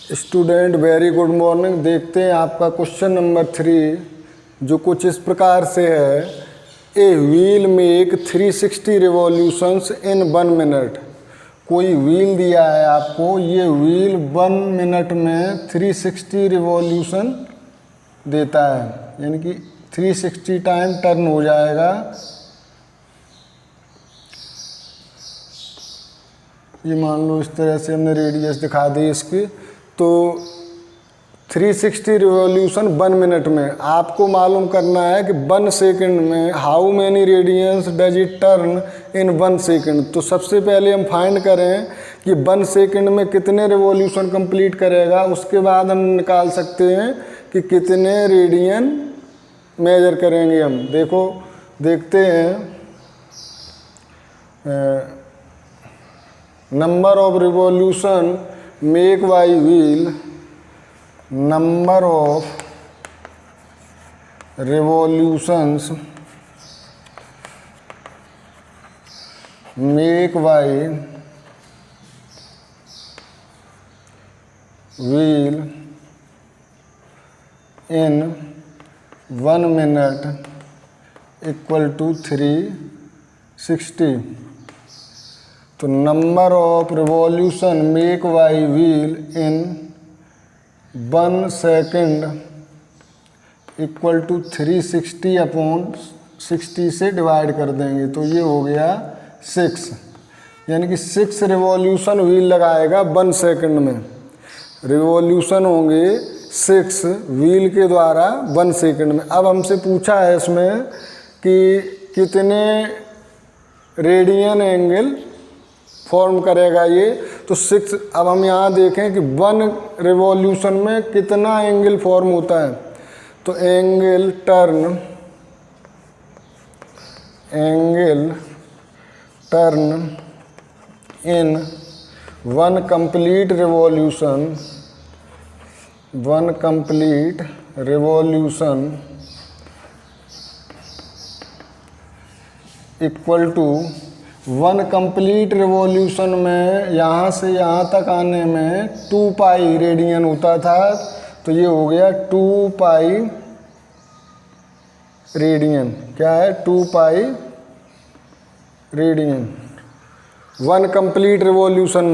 Student very good morning. देखते हैं आपका क्वेश्चन नंबर 3 जो कुछ इस प्रकार से है। A wheel make 360 revolutions in 1 minute. कोई व्हील दिया है आपको, ये व्हील 1 मिनट में 360 रिवॉल्यूशन देता है, यानी कि 360 टाइम टर्न हो जाएगा। ये मान लो इस तरह से हमने रेडियस दिखा दी इसकी, तो 360 रिवॉल्यूशन 1 मिनट में। आपको मालूम करना है कि 1 सेकंड में how many radians does it turn in 1 second. तो सबसे पहले हम फाइंड करें कि 1 सेकंड में कितने रिवॉल्यूशन कंप्लीट करेगा, उसके बाद हम निकाल सकते हैं कि कितने रेडियन मेजर करेंगे हम। देखते हैं number of revolution make by wheel, number of revolutions make by wheel in 1 minute equal to 360। तो number of revolution make by wheel in 1 second equal to 360 upon 60 से डिवाइड कर देंगे, तो ये हो गया 6, यानी कि 6 रिवॉल्यूशन व्हील लगाएगा 1 सेकंड में। रिवॉल्यूशन होंगे 6 व्हील के द्वारा 1 सेकंड में। अब हमसे पूछा है इसमें कि कितने रेडियन एंगल फॉर्म करेगा ये, तो 6। अब हम यहाँ देखें कि 1 रिवॉल्यूशन में कितना एंगल फॉर्म होता है, तो angle turn in 1 complete revolution equal to 1 complete revolution में यहाँ से यहाँ तक आने में 2 पाई रेडियन होता था, तो ये हो गया 2 पाई रेडियन। क्या है? 2 पाई रेडियन 1 कंप्लीट रिवॉल्यूशन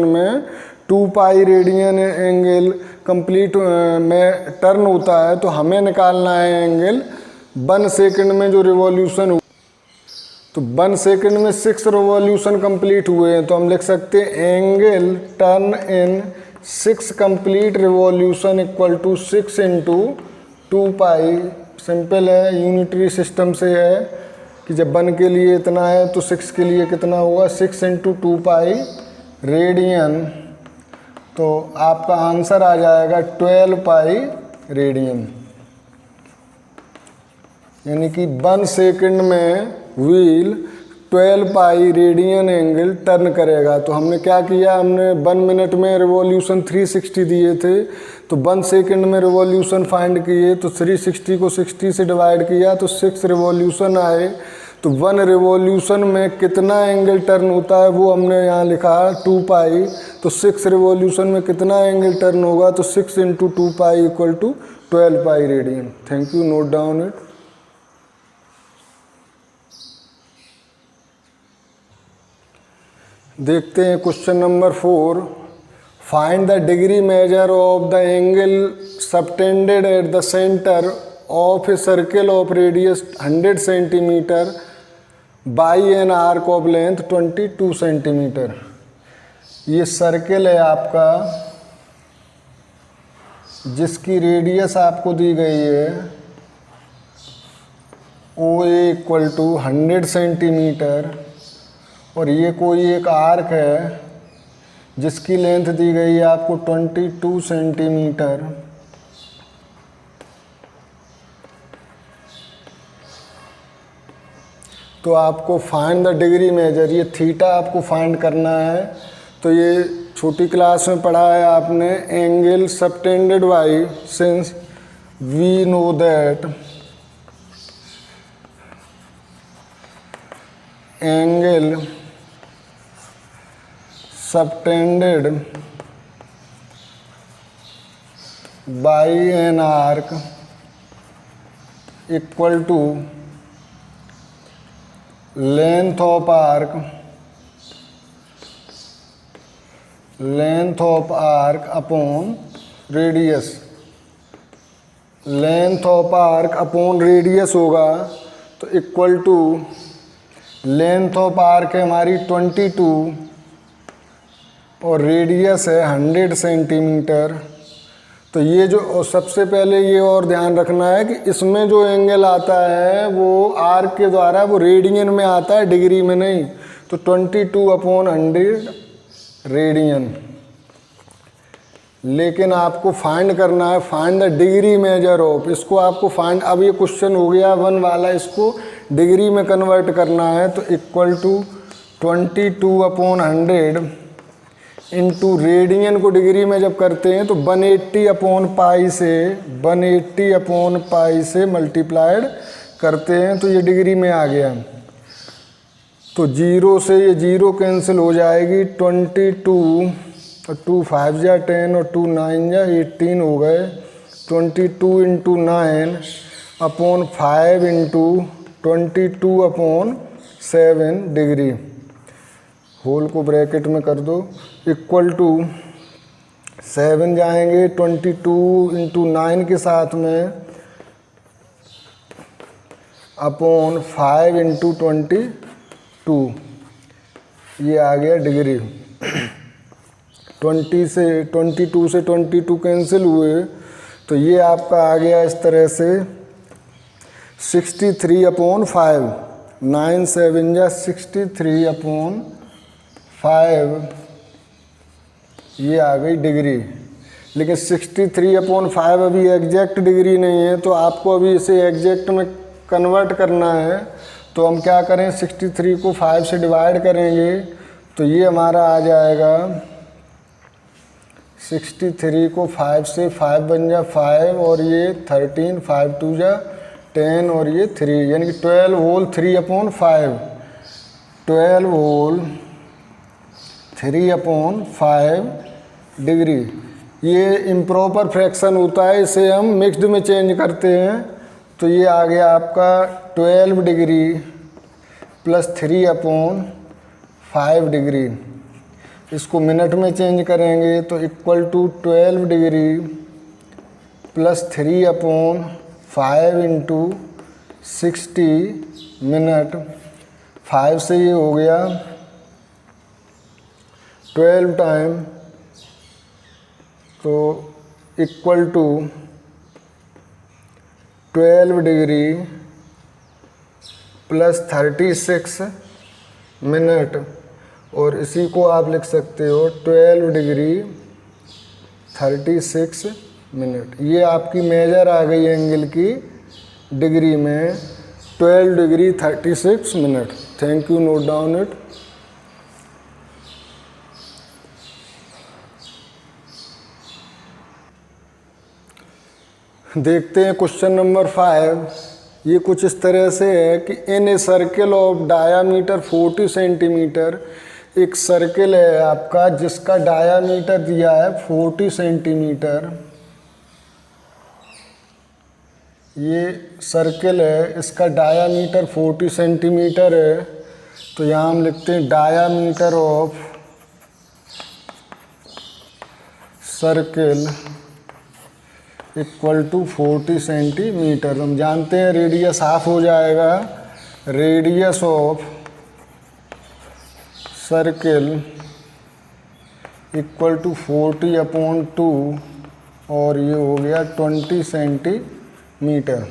में 2 पाई रेडियन एंगल कंप्लीट में टर्न होता है। तो हमें निकालना है एंगल 1 सेकंड में जो रिवॉल्यूशन हुआ, तो 1 सेकंड में 6 रिवॉल्यूशन कंप्लीट हुए हैं, तो हम लिख सकते हैं angle turn in 6 complete revolution equal to 6 into 2 pi. Simple है, यूनिटरी सिस्टम से है कि जब 1 के लिए इतना है तो 6 के लिए कितना होगा, 6 इंटू 2 पाई रेडियन। तो आपका आंसर आ जाएगा 12 पाई रेडियन, यानी कि 1 सेकंड में wheel 12 pi radian angle turn करेगा। तो हमने क्या किया, हमने 1 मिनट में रिवॉल्यूशन 360 दिए थे, तो 1 सेकंड में रिवॉल्यूशन फाइंड किए, तो 360 को 60 से डिवाइड किया तो 6 रिवॉल्यूशन आए। तो 1 रिवॉल्यूशन में कितना एंगल टर्न होता है वो हमने यहाँ लिखा 2 पाई। तो 6 रिवॉल्यूशन में कितना एंगल टर्न होगा, तो 6 into 2 pi equal to 12 pi radian. Thank you, note down it. देखते हैं question number 4। Find the degree measure of the angle subtended at the centre of a circle of radius 100 centimetre by an arc of length 22 centimetre. ये circle है आपका, जिसकी radius आपको दी गई है O A equal to 100 centimetre, और ये कोई एक आर्क है जिसकी लेंथ दी गई है आपको 22 सेंटीमीटर। तो आपको फाइंड द डिग्री मेजर, ये थीटा आपको फाइंड करना है। तो ये छोटी क्लास में पढ़ा है आपने, angle subtended by, since we know that angle subtended by an arc equal to length of arc upon radius. Length of arc upon radius होगा तो equal to length of arc है हमारी 22 और रेडियस है 100 सेंटीमीटर। तो ये जो सबसे पहले ये और ध्यान रखना है कि इसमें जो एंगल आता है वो आर्क के द्वारा वो रेडियन में आता है, डिग्री में नहीं। तो 22/100 रेडियन। लेकिन आपको फाइंड करना है, find the degree measure of. इसको आपको फाइंड, अब ये क्वेश्चन हो गया 1 वाला, इसको डिग्री में कन्वर्ट करना है। तो इक्वल टू 22/100 इंटू रेडियन को डिग्री में जब करते हैं तो 180/पाई से मल्टीप्लाइड करते हैं तो ये डिग्री में आ गया। तो 0 से ये 0 कैंसिल हो जाएगी। 22 और 2 5 जा 10 और 2 9 जा 18 हो गए। 22 × 9/5 इंटू 22/7 डिग्री, होल को ब्रैकेट में कर दो, इक्वल टू 7 जाएंगे 22 × 9 के साथ में अपॉन 5 × 22, ये आ गया डिग्री। 22 से 22 कैंसिल हुए तो ये आपका आ गया इस तरह से 63/5। 9 7 जा 63/5, ये आ गई डिग्री। लेकिन 63/5 अभी एग्जैक्ट डिग्री नहीं है, तो आपको अभी इसे एग्जैक्ट में कन्वर्ट करना है। तो हम क्या करें, 63 को 5 से डिवाइड करेंगे तो ये हमारा आ जाएगा 63 को 5 से 5 बन जा 5 और ये 13, 5 2 जा 10 और ये 3, यानी कि 12 होल 3/5। 12 whole 3/5 degree. ये इम्प्रॉपर फ्रैक्शन होता है, इसे हम मिक्स्ड में चेंज करते हैं। तो ये आ गया आपका 12 डिग्री प्लस 3/5 डिग्री। इसको मिनट में चेंज करेंगे तो equal to 12 degree plus 3/5 into 60 minute. 5 से ये हो गया 12 टाइम, तो equal to 12 degree plus 36 minute. और इसी को आप लिख सकते हो 12 डिग्री 36 मिनट। ये आपकी मेजर आ गई एंगल की डिग्री में 12 degree 36 minute. Thank you, note down it. देखते हैं क्वेश्चन नंबर 5। ये कुछ इस तरह से है कि in a circle of diameter 40 centimetre, एक सर्किल है आपका जिसका डायामीटर दिया है 40 सेंटीमीटर। ये सर्किल है, इसका डायामीटर 40 सेंटीमीटर है। तो यहाँ हम लिखते हैं diameter of circle equal to 40 centimetre. हम जानते हैं रेडियस हाफ हो जाएगा। Radius of circle equal to 40/2 और ये हो गया 20 सेंटीमीटर।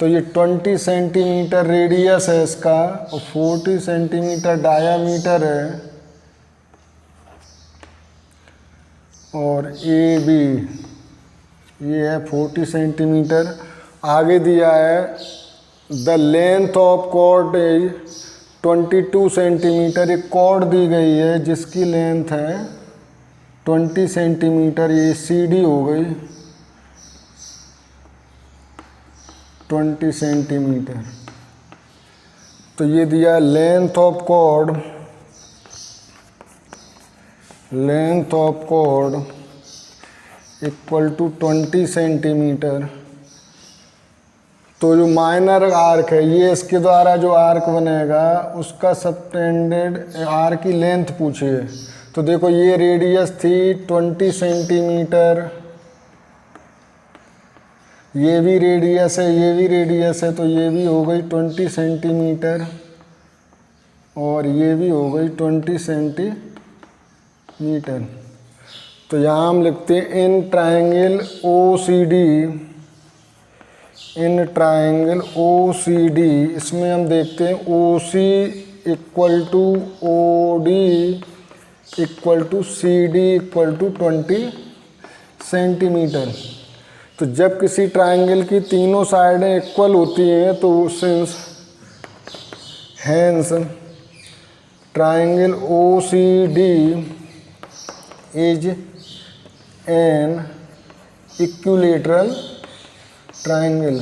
तो ये 20 सेंटीमीटर रेडियस है इसका और 40 सेंटीमीटर डायामीटर है। और ए बी ये है 40 सेंटीमीटर। आगे दिया है the length of chord is 22 centimetre. एक कॉर्ड दी गई है जिसकी लेंथ है 20 सेंटीमीटर। ये सी डी हो गई 20 सेंटीमीटर। तो ये दिया length of chord length of chord equal to 20 centimetre. तो जो माइनर आर्क है, ये इसके द्वारा जो आर्क बनेगा उसका सबटेंडेड आर्क की लेंथ पूछिए। तो देखो ये रेडियस थी 20 सेंटीमीटर, ये भी रेडियस है, ये भी रेडियस है, तो ये भी हो गई 20 सेंटीमीटर और ये भी हो गई 20 सेंटीमीटर। तो यहाँ हम लिखते हैं in triangle OCD, in triangle OCD, इसमें हम देखते हैं OC equal to OD equal to CD equal to 20 centimetre. तो जब किसी ट्रायंगल की तीनों साइडें इक्वल होती हैं तो since hence triangle OCD is an equilateral triangle.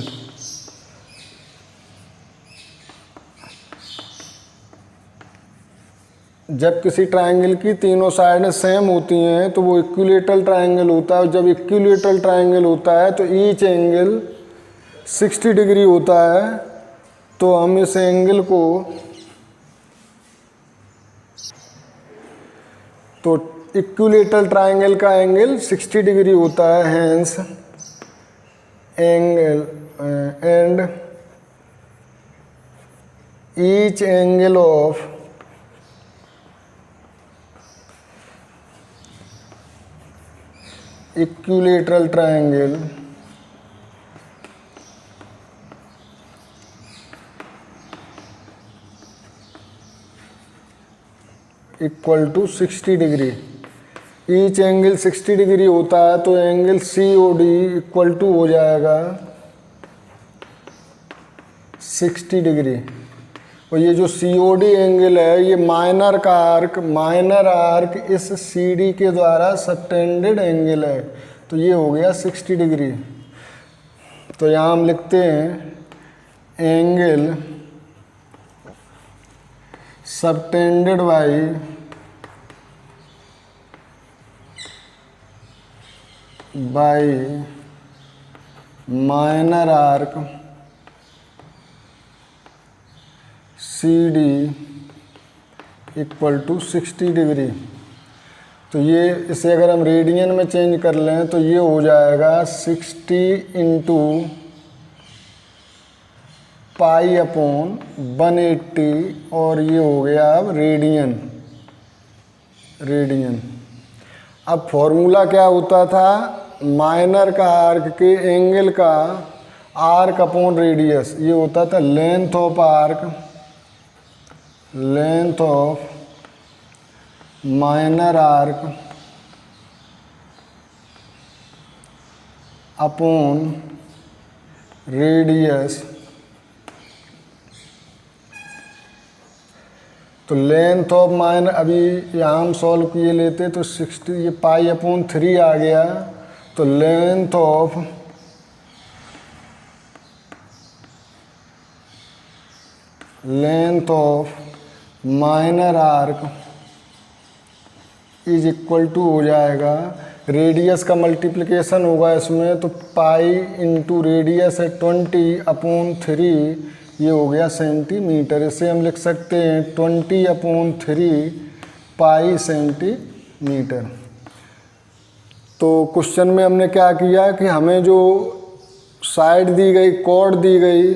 जब किसी ट्रायंगल की तीनों साइडें सेम होती हैं तो वो इक्विलैटरल ट्रायंगल होता है। जब इक्विलैटरल ट्रायंगल होता है तो ईच एंगल 60 डिग्री होता है। तो हम इस एंगल को, तो इक्विलैटरल ट्रायंगल का एंगल 60 डिग्री होता है, hence angle and each angle of equilateral triangle equal to 60 degree. Each angle 60 degree होता है तो एंगल COD इक्वल टू हो जाएगा 60 डिग्री। और ये जो COD एंगल है ये माइनर आर्क इस CD के द्वारा सबटेंडेड एंगल है। तो ये हो गया 60 डिग्री। तो यहाँ हम लिखते हैं angle subtended by minor arc CD equal to 60 degree. तो ये इसे अगर हम रेडियन में चेंज कर लें तो ये हो जाएगा 60 इंटू पाई अपॉन 180 और ये हो गया अब रेडियन। अब फॉर्मूला क्या होता था, माइनर का आर्क के एंगल का आर्क अपॉन रेडियस, ये होता था length of arc, length of minor arc upon radius. तो लेंथ ऑफ माइनर, अभी यहाँ हम सॉल्व किए लेते तो 60, ये पाई अपॉन 3 आ गया। तो length of minor arc is equal to हो जाएगा, रेडियस का मल्टीप्लिकेशन होगा इसमें, तो पाई इंटू रेडियस है 20 अपॉन 3, ये हो गया सेंटीमीटर। इसे हम लिख सकते हैं 20 अपॉन 3 पाई सेंटीमीटर। तो क्वेश्चन में हमने क्या किया कि हमें जो साइड दी गई, कॉर्ड दी गई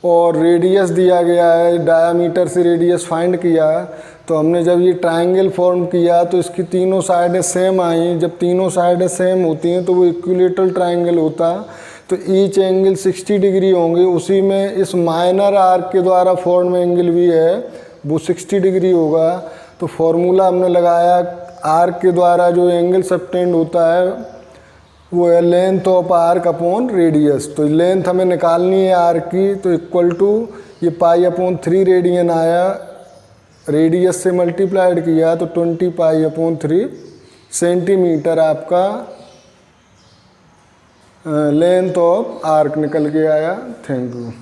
और रेडियस दिया गया है, डायामीटर से रेडियस फाइंड किया। तो हमने जब ये ट्रायंगल फॉर्म किया तो इसकी तीनों साइडें सेम आई। जब तीनों साइडें सेम होती हैं तो वो इक्विलैटरल ट्रायंगल होता। तो ईच एंगल 60 डिग्री होंगे। उसी में इस माइनर आर्क के द्वारा फॉर्म एंगल भी है वो 60 डिग्री होगा। तो फॉर्मूला हमने लगाया, आर्क के द्वारा जो एंगल सबटेंड होता है वो है length of arc upon radius. तो लेंथ हमें निकालनी है आर्क की, तो इक्वल टू ये पाई अपॉन 3 रेडियन आया, रेडियस से मल्टीप्लाइड किया तो 20 पाई अपॉन 3 सेंटीमीटर आपका लेंथ ऑफ आर्क निकल के आया। Thank you.